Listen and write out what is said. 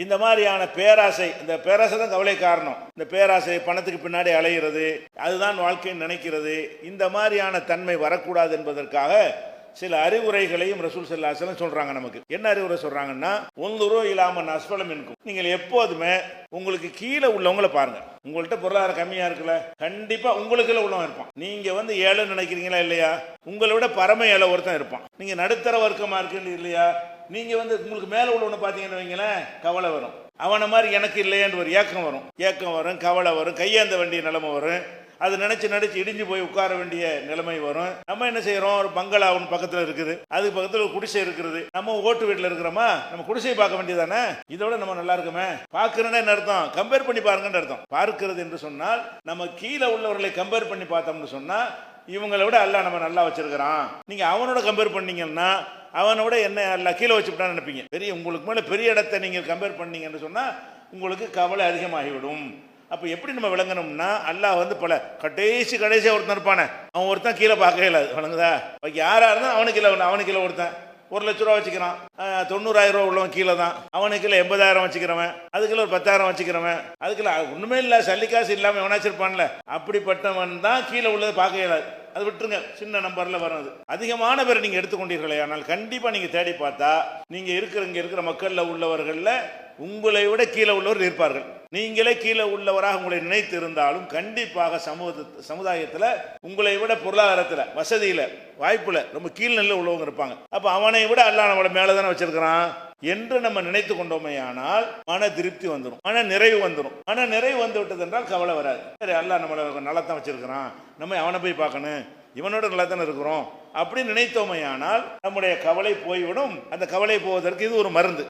இந்த மாதிரியான பேராசை, இந்த பேராசை தான் கவலை காரணம். இந்த பேராசை, பணத்துக்கு பின்னாடி அலைகிறது, அதுதான் வாழ்க்கைன்னு நினைக்கிறது, இந்த மாதிரியான தன்மை வரக்கூடாது என்பதற்காக சில அறிவுரைகளையும் ரசூல் ஸல்லல்லாஹு அலைஹி வஸல்லம் சொல்றாங்க. நமக்கு என்ன அறிவுரை சொல்றாங்கன்னா, உன்துரு இலா மன் அஸ்ஃபல மின்கும், நீங்கள் எப்போதுமே உங்களுக்கு கீழே உள்ளவங்களை பாருங்க. உங்கள்கிட்ட பொருளாதாரம் கம்மியா இருக்குல்ல, கண்டிப்பா உங்களுக்கு உள்ளவன் இருப்பான். நீங்க ஏழை நினைக்கிறீங்களா இல்லையா, உங்களை விட பரம ஏழை ஒருத்தன் இருப்பான். நீங்க நடுத்தர வர்க்கமா இருக்குன்னு இல்லையா, நீங்க உங்களுக்கு மேல உள்ளவனை பார்த்தீங்கன்னு வைங்களேன், கவலை வரும். அவனை மாதிரி எனக்கு இல்லையேன்னு ஒரு ஏக்கம் வரும், கவலை வரும், கையேந்த வேண்டிய நிலைமை வரும். அது நினைச்சு இடிஞ்சு போய் உட்கார வேண்டிய நிலைமை வரும். நம்ம என்ன செய்யறோம், ஒரு பங்களா ஒன்று பக்கத்தில் இருக்குது, அதுக்கு பக்கத்தில் ஒரு குடிசை இருக்குது, நம்ம ஓட்டு வீட்டில் இருக்கிறோமா, நம்ம குடிசையை பார்க்க வேண்டியதானே, இதோட நம்ம நல்லா இருக்குமே. பார்க்கறதுன்னா என்ன அர்த்தம், கம்பேர் பண்ணி பாருங்கன்னு அர்த்தம். பார்க்கிறது என்று சொன்னால் நம்ம கீழே உள்ளவர்களை கம்பேர் பண்ணி பார்த்தோம்னு சொன்னா, இவங்களை விட அல்லாஹ் நம்ம நல்லா வச்சிருக்கிறான். நீங்க அவனோட கம்பேர் பண்ணீங்கன்னா, அவனோட என்ன அல்ல கீழே வச்சுட்டான்னு நினைப்பீங்க. உங்களுக்கு மேல பெரிய இடத்தை நீங்க கம்பேர் பண்ணீங்கன்னு சொன்னா உங்களுக்கு கவலை அதிகமாகிவிடும். அப்ப எப்படி நம்ம விளங்கணும்னா, அல்லாஹ் பல கடைசியா ஒருத்தன் இருப்பானே, அவன் ஒருத்தன் கீழே பார்க்கவே இல்லை, வழங்குதா. யாரா இருந்தா அவனுக்கு இல்லை ஒருத்தன் 1 லட்ச ரூபா வச்சுக்கிறான், 90,000 ரூபா உள்ளவன் கீழே தான், அவனுக்கு இல்லை 80,000 வச்சுக்கிறவன், அதுக்குள்ள ஒரு 10,000 வச்சுக்கிறவன், அதுக்குள்ள ஒண்ணுமே இல்லை, சல்லிக்காசு இல்லாம எவனாச்சிருப்பான்ல, அப்படிப்பட்டவன் தான் கீழே உள்ளதை பார்க்க இயலாது. அது விட்டுருங்க, சின்ன நம்பர்ல வர்றது. அதிகமான பேர் நீங்க எடுத்துக்கொண்டீர்களே, ஆனால் கண்டிப்பா நீங்க தேடி பார்த்தா நீங்க இங்க இருக்கிற மக்கள்ல உள்ளவர்கள்ல உங்களை விட கீழே உள்ளவர் இருப்பார்கள். நீங்களே கீழே உள்ளவராக உங்களை நினைத்து இருந்தாலும் கண்டிப்பாக சமுதாயத்தில் உங்களை விட பொருளாதாரத்தில், வசதியில, வாய்ப்புல ரொம்ப கீழ்நிலை உள்ளவங்க இருப்பாங்க. அப்ப அவனை விட அல்லாஹ் நம்மளை மேலதானே வச்சிருக்கிறான் என்று நம்ம நினைத்து கொண்டோமே ஆனால் மன திருப்தி வந்துடும், மன நிறைவு வந்துடும். மன நிறைவு வந்து விட்டது என்றால் கவலை வராது. சரி, அல்லாஹ் நம்மளை நல்லா தான் வச்சிருக்கிறான், நம்ம அவனை போய் பார்க்கணும், இவனோட நல்லா தானே இருக்கிறோம் அப்படின்னு நினைத்தோமே ஆனால் நம்முடைய கவலை போய்விடும். அந்த கவலை போவதற்கு இது ஒரு மருந்து.